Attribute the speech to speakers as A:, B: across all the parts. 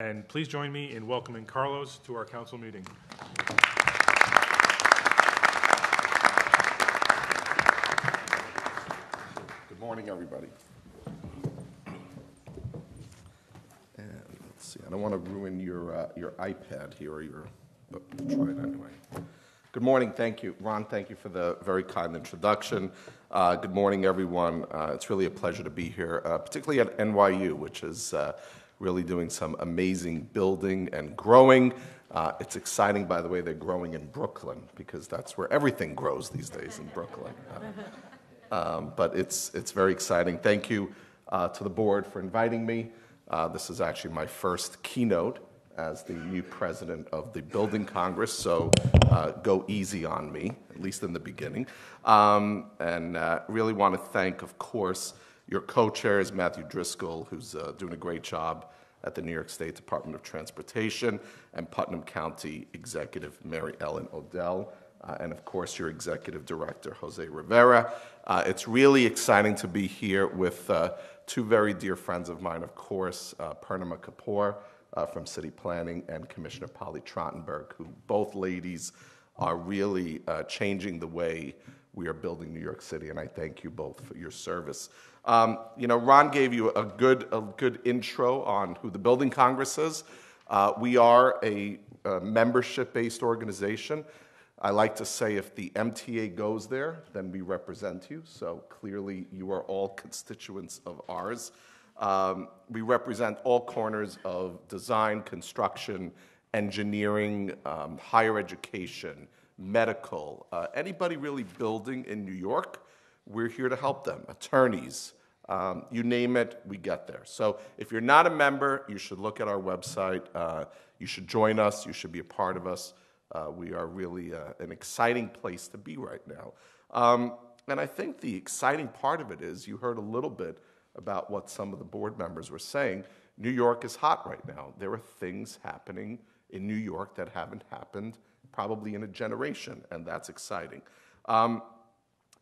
A: And please join me in welcoming Carlos to our council meeting.
B: Good morning, everybody. And let's see, I don't want to ruin your iPad here, but we'll try it anyway. Good morning, thank you. Ron, thank you for the very kind introduction. Good morning, everyone. It's really a pleasure to be here, particularly at NYU, which is really doing some amazing building and growing. It's exciting, by the way, they're growing in Brooklyn, because that's where everything grows these days, in Brooklyn. But it's very exciting. Thank you to the board for inviting me. This is actually my first keynote as the new president of the Building Congress, so go easy on me, at least in the beginning. And really want to thank, of course, your co-chairs, Matthew Driscoll, who's doing a great job at the New York State Department of Transportation, and Putnam County Executive Mary Ellen Odell, and of course your Executive Director, Jose Rivera. It's really exciting to be here with two very dear friends of mine, of course, Purnima Kapoor, from City Planning, and Commissioner Polly Trottenberg, who both ladies are really changing the way we are building New York City, and I thank you both for your service. Ron gave you a good intro on who the Building Congress is. We are a membership-based organization. I like to say if the MTA goes there, then we represent you, so clearly you are all constituents of ours. We represent all corners of design, construction, engineering, higher education, medical, anybody really building in New York, we're here to help them. Attorneys, you name it, we get there. So if you're not a member, you should look at our website. You should join us. You should be a part of us. We are really an exciting place to be right now. And I think the exciting part of it is, you heard a little bit about what some of the board members were saying. New York is hot right now. There are things happening in New York that haven't happened probably in a generation, and that's exciting.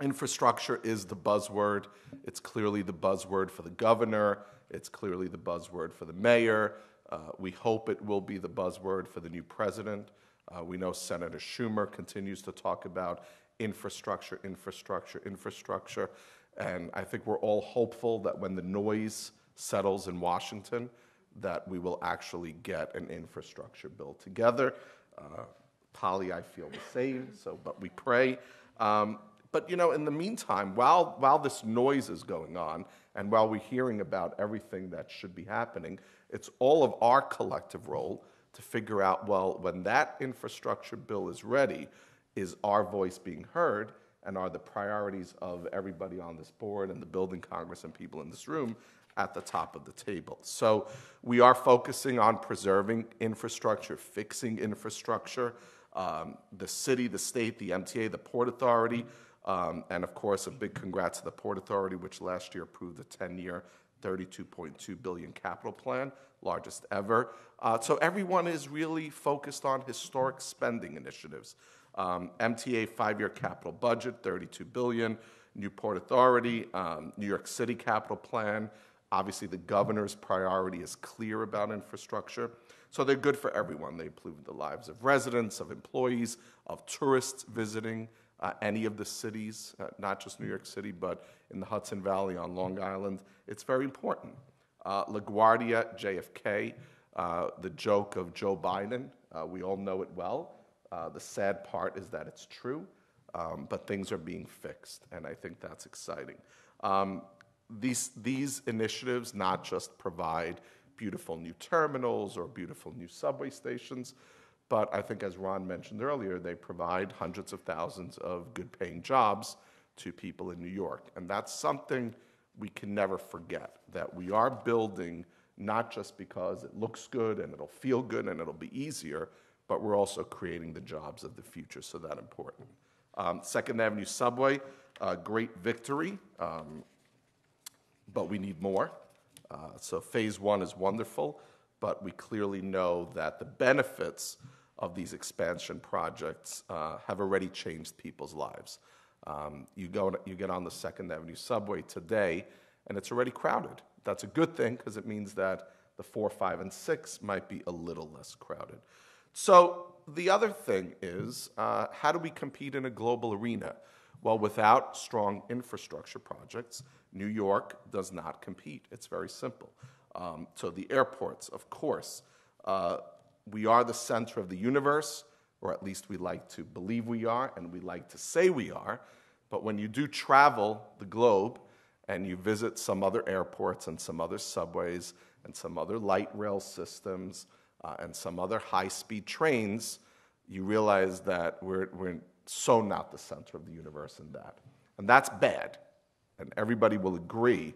B: Infrastructure is the buzzword. It's clearly the buzzword for the governor. It's clearly the buzzword for the mayor. We hope it will be the buzzword for the new president. We know Senator Schumer continues to talk about infrastructure, infrastructure, infrastructure. And I think we're all hopeful that when the noise settles in Washington, that we will actually get an infrastructure bill together. Polly, I feel the same, but we pray. But in the meantime, while this noise is going on, and while we're hearing about everything that should be happening, it's all of our collective role to figure out, well, when that infrastructure bill is ready, is our voice being heard? And are the priorities of everybody on this board and the Building Congress and people in this room at the top of the table? So we are focusing on preserving infrastructure, fixing infrastructure, the city, the state, the MTA, the Port Authority, and of course a big congrats to the Port Authority, which last year approved a 10-year, $32.2 billion capital plan, largest ever. So everyone is really focused on historic spending initiatives. MTA 5-year capital budget, $32 billion. New Port Authority, New York City capital plan. Obviously, the governor's priority is clear about infrastructure. So they're good for everyone. They improve the lives of residents, of employees, of tourists visiting any of the cities, not just New York City, but in the Hudson Valley, on Long Island. It's very important. LaGuardia, JFK, the joke of Joe Biden, we all know it well. The sad part is that it's true, but things are being fixed, and I think that's exciting. These initiatives not just provide beautiful new terminals or beautiful new subway stations, but I think, as Ron mentioned earlier, they provide hundreds of thousands of good-paying jobs to people in New York. And that's something we can never forget, that we are building not just because it looks good and it'll feel good and it'll be easier, but we're also creating the jobs of the future, so that's important. Second Avenue Subway, great victory, but we need more. So phase one is wonderful, but we clearly know that the benefits of these expansion projects have already changed people's lives. You get on the Second Avenue Subway today, and it's already crowded. That's a good thing, because it means that the 4, 5, and 6 might be a little less crowded. So the other thing is, how do we compete in a global arena? Well, without strong infrastructure projects, New York does not compete. It's very simple. So the airports, of course, we are the center of the universe, or at least we like to believe we are, and we like to say we are. But when you do travel the globe and you visit some other airports and some other subways and some other light rail systems and some other high-speed trains, you realize that we're so not the center of the universe in that. And that's bad. And everybody will agree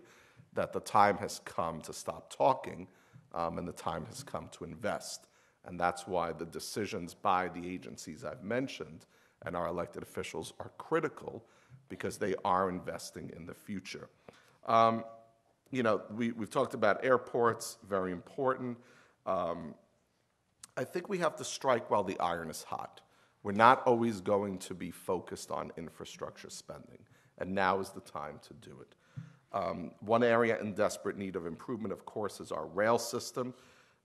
B: that the time has come to stop talking and the time has come to invest. And that's why the decisions by the agencies I've mentioned and our elected officials are critical, because they are investing in the future. We've talked about airports, very important. I think we have to strike while the iron is hot. We're not always going to be focused on infrastructure spending, and now is the time to do it. One area in desperate need of improvement, of course, is our rail system.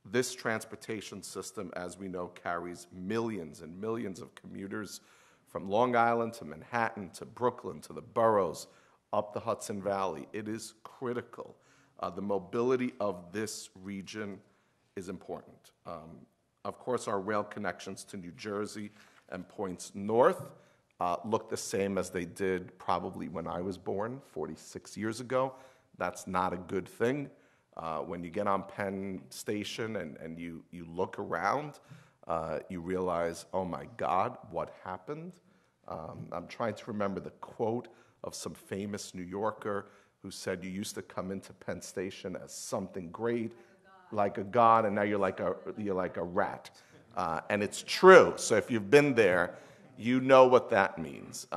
B: This transportation system, as we know, carries millions and millions of commuters from Long Island to Manhattan to Brooklyn to the boroughs, up the Hudson Valley. It is critical. The mobility of this region is important. Of course, our rail connections to New Jersey and points north look the same as they did probably when I was born 46 years ago. That's not a good thing. When you get on Penn Station and you look around, you realize, oh my God, what happened? I'm trying to remember the quote of some famous New Yorker who said, you used to come into Penn Station as something great, like a god, and now you're like a rat. And it's true. So if you've been there, you know what that means.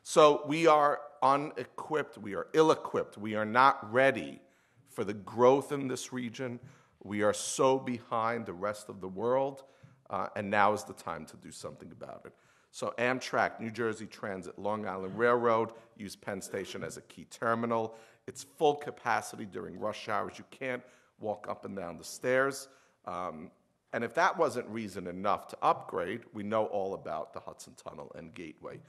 B: So we are unequipped, we are ill-equipped, we are not ready for the growth in this region. We are so behind the rest of the world, and now is the time to do something about it. So Amtrak, New Jersey Transit, Long Island Railroad use Penn Station as a key terminal. It's full capacity during rush hours. You can't walk up and down the stairs. And if that wasn't reason enough to upgrade, we know all about the Hudson Tunnel and Gateway.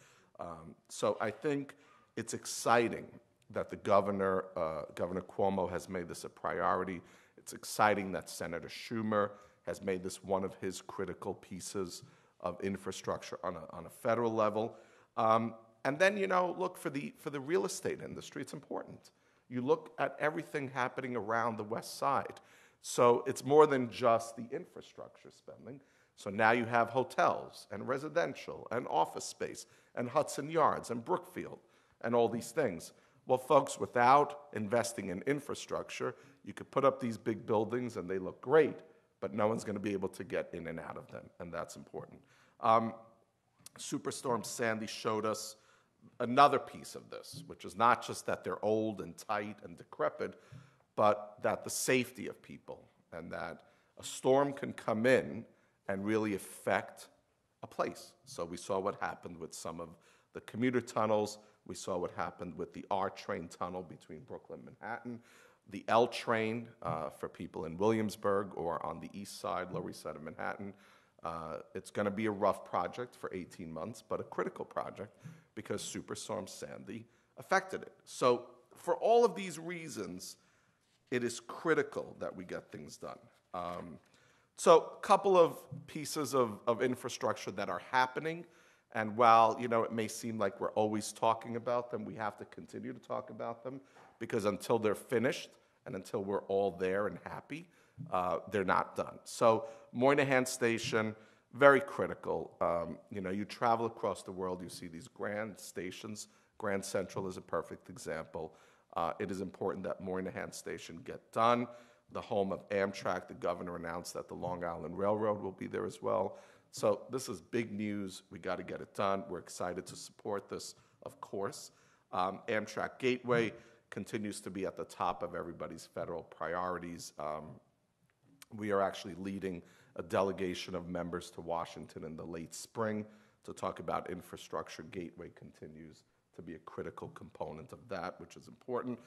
B: So I think it's exciting that the Governor Cuomo has made this a priority. It's exciting that Senator Schumer has made this one of his critical pieces of infrastructure on a federal level. And then, look, for the real estate industry, it's important. You look at everything happening around the West Side. So it's more than just the infrastructure spending. So now you have hotels and residential and office space and Hudson Yards and Brookfield and all these things. Well, folks, without investing in infrastructure, you could put up these big buildings and they look great, but no one's going to be able to get in and out of them, and that's important. Superstorm Sandy showed us another piece of this, which is not just that they're old and tight and decrepit, but that the safety of people, and that a storm can come in and really affect a place. So we saw what happened with some of the commuter tunnels. We saw what happened with the R train tunnel between Brooklyn and Manhattan, the L train for people in Williamsburg or on the east side, Lower East Side of Manhattan. It's going to be a rough project for 18 months, but a critical project because Superstorm Sandy affected it. So for all of these reasons, it is critical that we get things done. So a couple of pieces of infrastructure that are happening, and while it may seem like we're always talking about them, we have to continue to talk about them, because until they're finished and until we're all there and happy, they're not done. So Moynihan Station, very critical. You travel across the world, you see these grand stations. Grand Central is a perfect example. It is important that Moynihan Station get done. The home of Amtrak, the governor announced that the Long Island Railroad will be there as well. So this is big news. We got to get it done. We're excited to support this, of course. Amtrak Gateway continues to be at the top of everybody's federal priorities. We are actually leading a delegation of members to Washington in the late spring to talk about infrastructure. Gateway continues to be a critical component of that, which is important.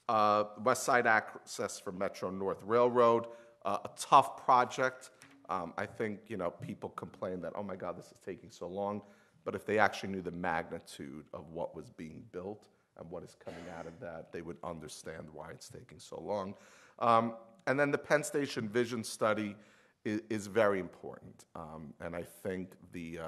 B: West Side access for Metro North Railroad, a tough project. I think, people complain that, oh my God, this is taking so long. But if they actually knew the magnitude of what was being built and what is coming out of that, they would understand why it's taking so long. And then the Penn Station Vision Study is very important. And I think the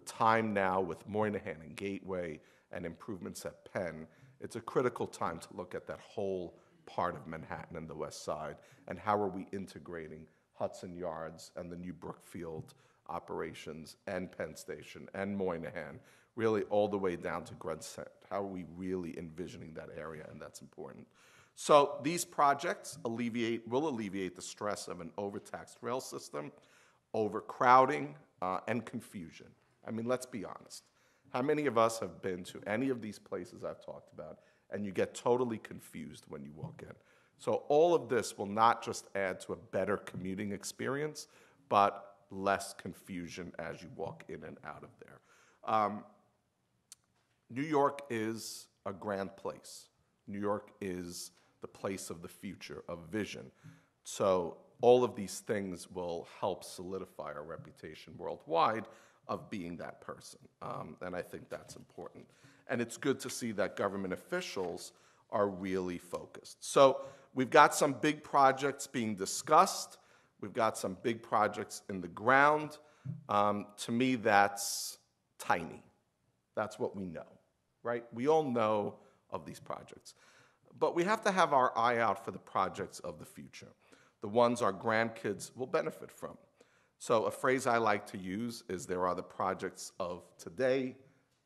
B: time now with Moynihan and Gateway and improvements at Penn, it's a critical time to look at that whole part of Manhattan and the West Side, and how are we integrating Hudson Yards and the new Brookfield operations and Penn Station and Moynihan, really all the way down to Grand Central. How are we really envisioning that area, and that's important. So these projects will alleviate the stress of an overtaxed rail system, overcrowding, and confusion. I mean, let's be honest. How many of us have been to any of these places I've talked about, and you get totally confused when you walk in? So all of this will not just add to a better commuting experience, but less confusion as you walk in and out of there. New York is a grand place. New York is the place of the future, of vision. So all of these things will help solidify our reputation worldwide of being that person. And I think that's important. And it's good to see that government officials are really focused. So we've got some big projects being discussed. We've got some big projects in the ground. To me, that's tiny. That's what we know, right? We all know of these projects. But we have to have our eye out for the projects of the future, the ones our grandkids will benefit from. So a phrase I like to use is there are the projects of today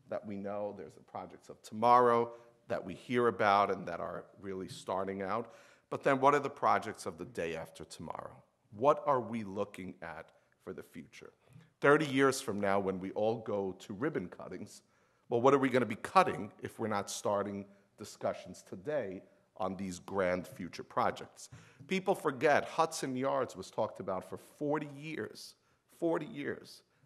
B: that we know, there's the projects of tomorrow that we hear about and that are really starting out. But then what are the projects of the day after tomorrow? What are we looking at for the future? 30 years from now, when we all go to ribbon cuttings, well, what are we going to be cutting if we're not starting discussions today on these grand future projects? People forget Hudson Yards was talked about for 40 years,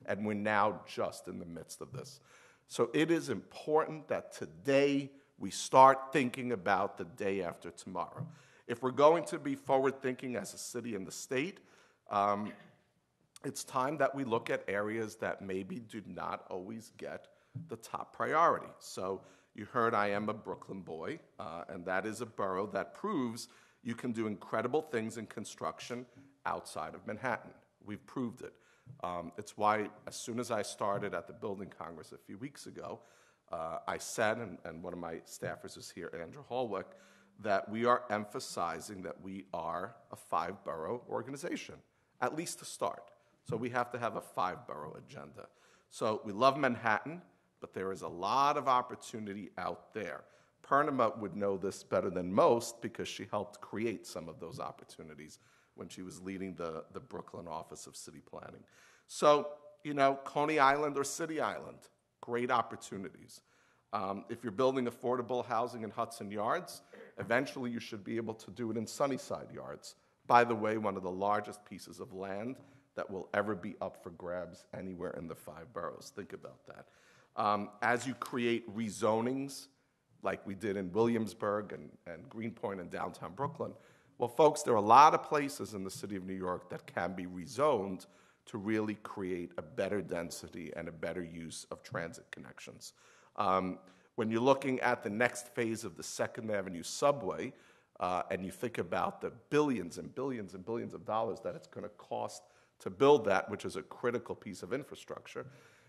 B: and we're now just in the midst of this. So it is important that today we start thinking about the day after tomorrow. If we're going to be forward-thinking as a city and the state, it's time that we look at areas that maybe do not always get the top priority. So you heard I am a Brooklyn boy, and that is a borough that proves you can do incredible things in construction outside of Manhattan. We've proved it. It's why as soon as I started at the Building Congress a few weeks ago, I said, and one of my staffers is here, Andrew Hallwick, that we are emphasizing that we are a 5-borough organization, at least to start. So we have to have a 5-borough agenda. So we love Manhattan, but there is a lot of opportunity out there. Purnima would know this better than most because she helped create some of those opportunities when she was leading the Brooklyn Office of City Planning. So, Coney Island or City Island, great opportunities. If you're building affordable housing in Hudson Yards, eventually you should be able to do it in Sunnyside Yards. By the way, one of the largest pieces of land that will ever be up for grabs anywhere in the 5 boroughs. Think about that. As you create rezonings, like we did in Williamsburg and Greenpoint and downtown Brooklyn, well, folks, there are a lot of places in the city of New York that can be rezoned to really create a better density and a better use of transit connections. When you're looking at the next phase of the 2nd Avenue subway, and you think about the billions and billions and billions of dollars that it's going to cost to build that, which is a critical piece of infrastructure,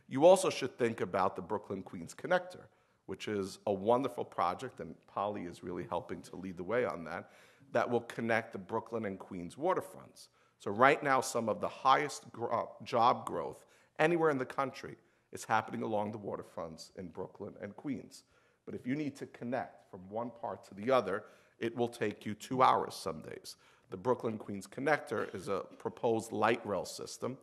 B: you also should think about the Brooklyn-Queens Connector, which is a wonderful project, and Polly is really helping to lead the way on that will connect the Brooklyn and Queens waterfronts. So right now, some of the highest job growth anywhere in the country is happening along the waterfronts in Brooklyn and Queens. But if you need to connect from one part to the other, it will take you 2 hours some days. The Brooklyn-Queens Connector is a proposed light rail system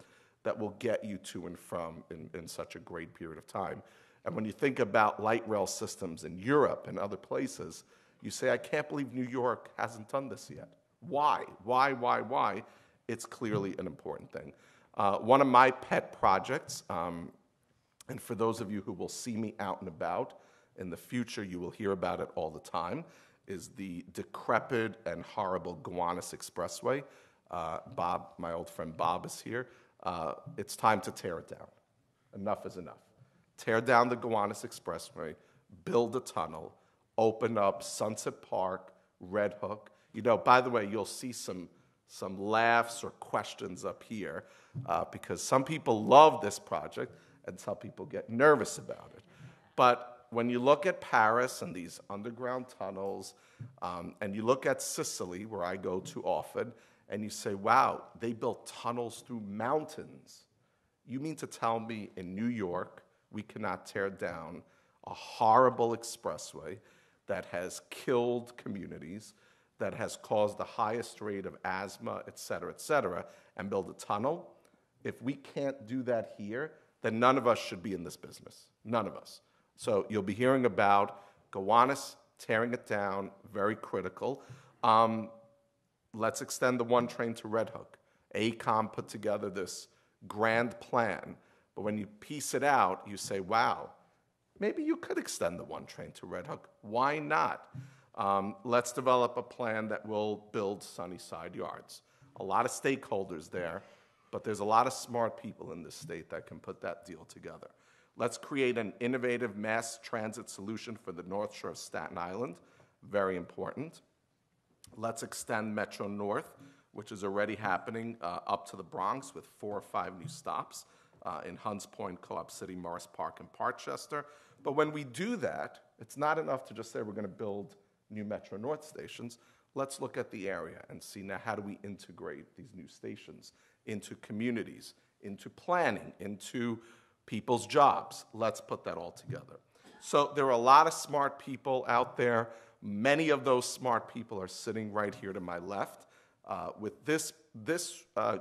B: that will get you to and from in such a great period of time. And when you think about light rail systems in Europe and other places, you say, I can't believe New York hasn't done this yet. Why? Why? It's clearly an important thing. One of my pet projects, and for those of you who will see me out and about in the future, you will hear about it all the time, is the decrepit and horrible Gowanus Expressway. Bob, my old friend Bob, is here. It's time to tear it down. Enough is enough. Tear down the Gowanus Expressway, build a tunnel, open up Sunset Park, Red Hook. You know, by the way, you'll see some laughs or questions up here because some people love this project and some people get nervous about it. But when you look at Paris and these underground tunnels, and you look at Sicily, where I go to often, and you say, wow, they built tunnels through mountains. You mean to tell me in New York we cannot tear down a horrible expressway that has killed communities, that has caused the highest rate of asthma, et cetera, and build a tunnel? If we can't do that here, then none of us should be in this business. None of us. So you'll be hearing about Gowanus, tearing it down, very critical. Let's extend the one train to Red Hook. AECOM put together this grand plan, but when you piece it out, you say, wow, maybe you could extend the one train to Red Hook. Why not? Let's develop a plan that will build Sunnyside Yards. A lot of stakeholders there, but there's a lot of smart people in this state that can put that deal together. Let's create an innovative mass transit solution for the North Shore of Staten Island. Very important. Let's extend Metro North, which is already happening, up to the Bronx with 4 or 5 new stops in Hunts Point, Co-op City, Morris Park, and Parkchester. But when we do that, it's not enough to just say we're going to build new Metro North stations. Let's look at the area and see now how do we integrate these new stations into communities, into planning, into people's jobs. Let's put that all together. So there are a lot of smart people out there. Many of those smart people are sitting right here to my left. With this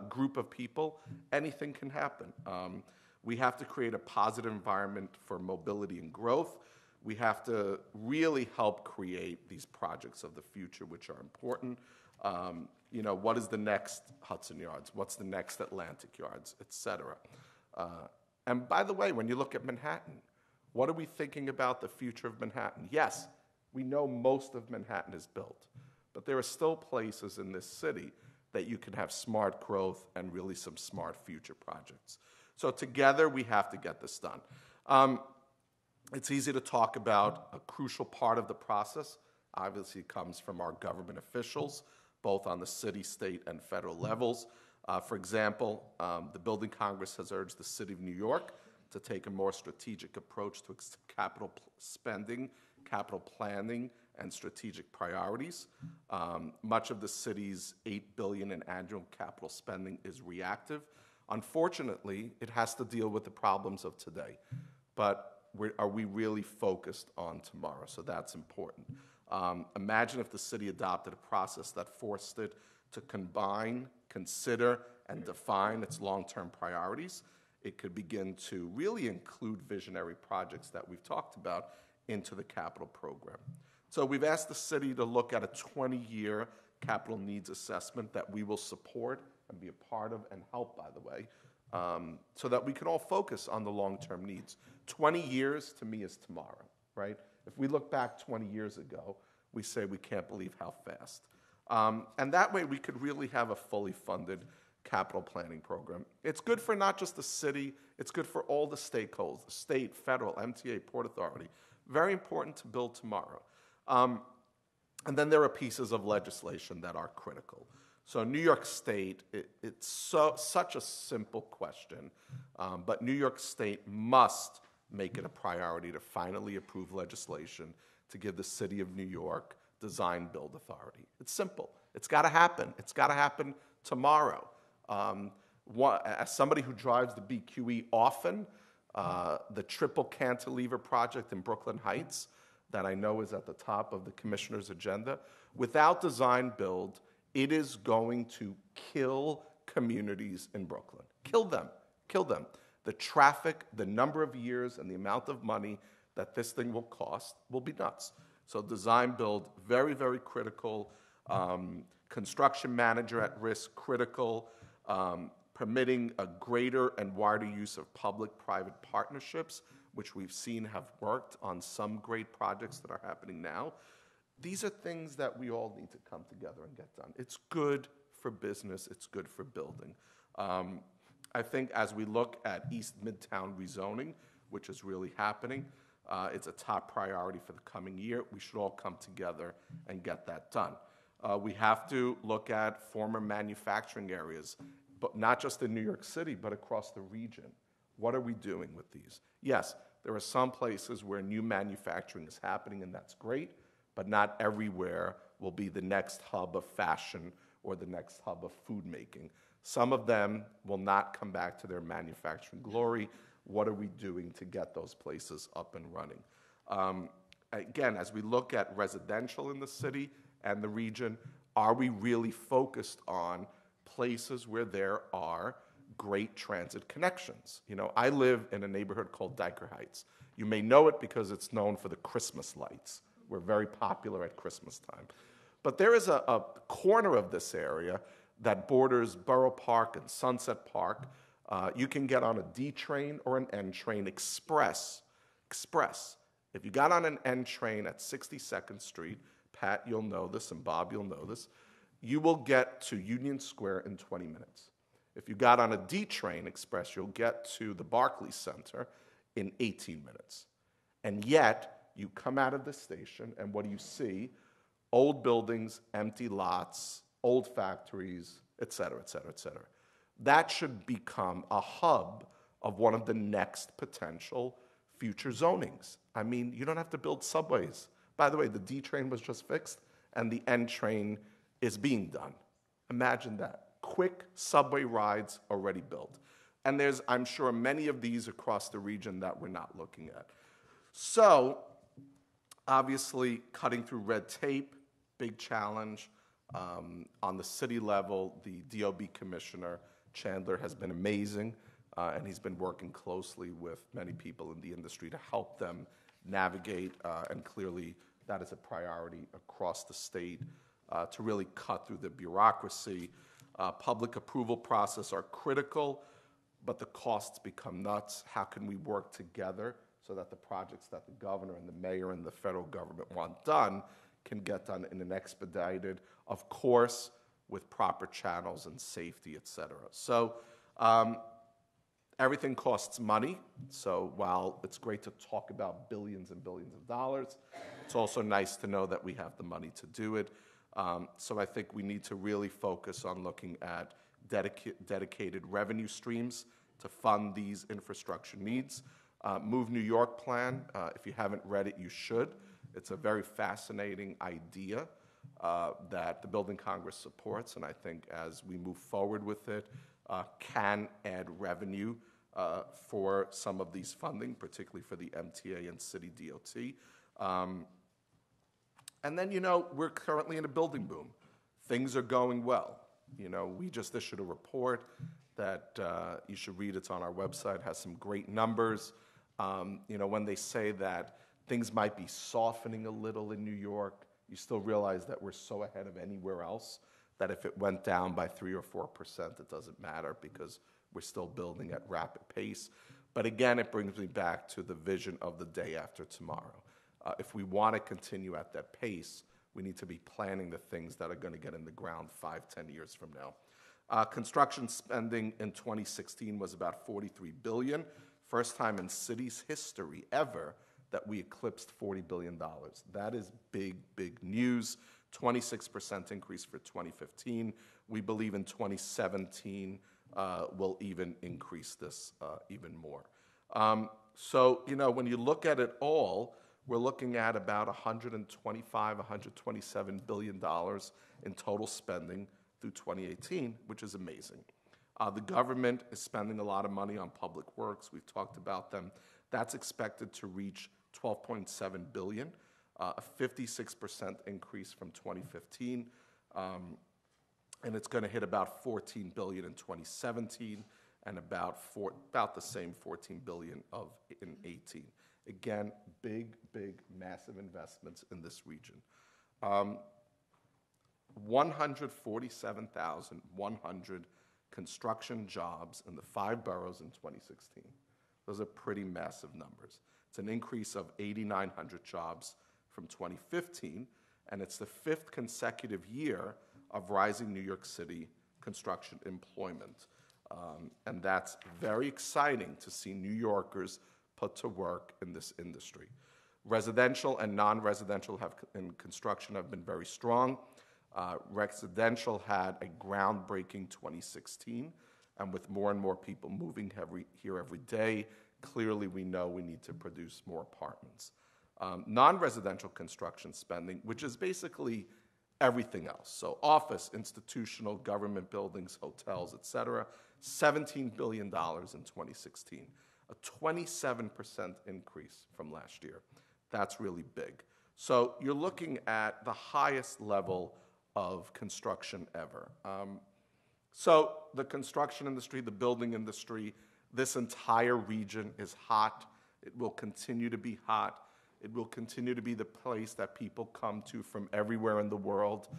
B: group of people, anything can happen. We have to create a positive environment for mobility and growth. We have to really help create these projects of the future, which are important. You know, what is the next Hudson Yards? What's the next Atlantic Yards, et cetera? And by the way, when you look at Manhattan, what are we thinking about the future of Manhattan? Yes, we know most of Manhattan is built, but there are still places in this city that you can have smart growth and really some smart future projects. So together, we have to get this done. It's easy to talk about a crucial part of the process. Obviously, it comes from our government officials, both on the city, state, and federal levels. For example, the Building Congress has urged the City of New York to take a more strategic approach to capital spending, capital planning, and strategic priorities. Much of the city's $8 billion in annual capital spending is reactive. Unfortunately, it has to deal with the problems of today. But are we really focused on tomorrow? So that's important. Imagine if the city adopted a process that forced it to combine, consider, and define its long-term priorities. It could begin to really include visionary projects that we've talked about into the capital program. So we've asked the city to look at a 20-year capital needs assessment that we will support and be a part of and help, by the way, so that we can all focus on the long-term needs. 20 years, to me, is tomorrow, right? If we look back 20 years ago, we say we can't believe how fast. And that way, we could really have a fully funded capital planning program. It's good for not just the city, it's good for all the stakeholders, the state, federal, MTA, Port Authority. Very important to build tomorrow. And then there are pieces of legislation that are critical. So New York State, it's such a simple question, but New York State must make it a priority to finally approve legislation to give the City of New York design build authority. It's simple. It's got to happen. It's got to happen tomorrow. As somebody who drives the BQE often, the triple cantilever project in Brooklyn Heights that I know is at the top of the commissioner's agenda, without design build, it is going to kill communities in Brooklyn. Kill them. Kill them. The traffic, the number of years, and the amount of money that this thing will cost will be nuts. So design build, very, very critical. Construction manager at risk, critical. Permitting a greater and wider use of public-private partnerships, which we've seen have worked on some great projects that are happening now. These are things that we all need to come together and get done. It's good for business. It's good for building. I think as we look at East Midtown rezoning, which is really happening, it's a top priority for the coming year. We should all come together and get that done. We have to look at former manufacturing areas, but not just in New York City, but across the region. What are we doing with these? Yes, there are some places where new manufacturing is happening, and that's great, but not everywhere will be the next hub of fashion or the next hub of food making. Some of them will not come back to their manufacturing glory. What are we doing to get those places up and running? Again, as we look at residential in the city and the region, are we really focused on places where there are great transit connections? You know, I live in a neighborhood called Dyker Heights. You may know it because it's known for the Christmas lights. We're very popular at Christmas time. But there is a corner of this area that borders Borough Park and Sunset Park. You can get on a D train or an N train express. If you got on an N train at 62nd Street, Pat, you'll know this, and Bob, you'll know this, you will get to Union Square in 20 minutes. If you got on a D train express, you'll get to the Barclays Center in 18 minutes. And yet, you come out of the station, and what do you see? Old buildings, empty lots, old factories, et cetera, et cetera, et cetera. That should become a hub of one of the next potential future zonings. I mean, you don't have to build subways. By the way, the D train was just fixed, and the N train is being done. Imagine that. Quick subway rides already built. And there's, I'm sure, many of these across the region that we're not looking at. So, obviously, cutting through red tape, big challenge. On the city level, the DOB commissioner, Chandler, has been amazing, and he's been working closely with many people in the industry to help them navigate, and clearly that is a priority across the state to really cut through the bureaucracy. Public approval process are critical, but the costs become nuts. How can we work together so that the projects that the governor and the mayor and the federal government want done can get done in an expedited, of course, with proper channels and safety, et cetera. So everything costs money. So while it's great to talk about billions and billions of dollars, it's also nice to know that we have the money to do it. So I think we need to really focus on looking at dedicated revenue streams to fund these infrastructure needs. Move New York plan, if you haven't read it, you should. It's a very fascinating idea that the Building Congress supports, and I think as we move forward with it, can add revenue for some of these funding, particularly for the MTA and city DOT. And then, you know, we're currently in a building boom. Things are going well. You know, we just issued a report that you should read. It's on our website, has some great numbers. You know, when they say that things might be softening a little in New York, you still realize that we're so ahead of anywhere else that if it went down by 3 or 4%, it doesn't matter because we're still building at rapid pace. But again, it brings me back to the vision of the day after tomorrow. If we want to continue at that pace, we need to be planning the things that are going to get in the ground 5-10 years from now. Construction spending in 2016 was about $43 billion. First time in city's history ever that we eclipsed $40 billion. That is big, big news. 26% increase for 2015. We believe in 2017 we'll even increase this even more. So, you know, when you look at it all, we're looking at about $125, $127 billion in total spending through 2018, which is amazing. The government is spending a lot of money on public works. We've talked about them. That's expected to reach $12.7 billion, a 56% increase from 2015. And it's going to hit about $14 billion in 2017 and about the same $14 billion in 18. Again, big, big, massive investments in this region. 147,100 construction jobs in the 5 boroughs in 2016. Those are pretty massive numbers. It's an increase of 8,900 jobs from 2015, and it's the 5th consecutive year of rising New York City construction employment. And that's very exciting to see New Yorkers put to work in this industry. Residential and non-residential in construction have been very strong. Residential had a groundbreaking 2016, and with more and more people moving here every day, clearly we know we need to produce more apartments. Non-residential construction spending, which is basically everything else, so office, institutional, government buildings, hotels, et cetera, $17 billion in 2016, a 27% increase from last year. That's really big. So you're looking at the highest level of construction ever. So the construction industry, the building industry, this entire region is hot. It will continue to be hot. It will continue to be the place that people come to from everywhere in the world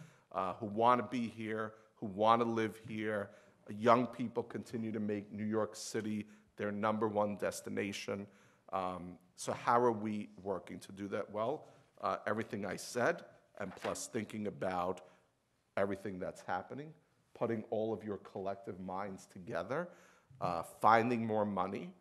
B: who want to be here, who want to live here. Young people continue to make New York City their #1 destination. So how are we working to do that? Well, everything I said, and plus thinking about everything that's happening, putting all of your collective minds together, finding more money,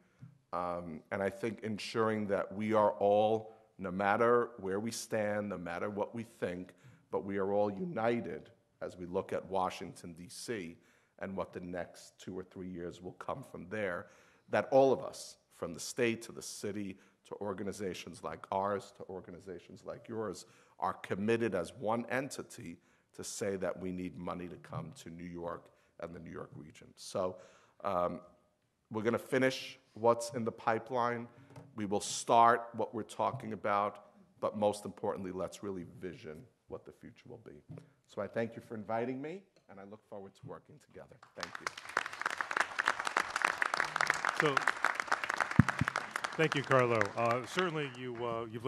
B: and I think ensuring that we are all, no matter where we stand, no matter what we think, but we are all united as we look at Washington, D.C., and what the next 2 or 3 years will come from there, that all of us, from the state to the city to organizations like ours to organizations like yours, are committed as one entity to say that we need money to come to New York and the New York region. So we're going to finish what's in the pipeline. We will start what we're talking about, but most importantly, let's really vision what the future will be. So I thank you for inviting me, and I look forward to working together. Thank you.
A: So, thank you, Carlo. Certainly, you've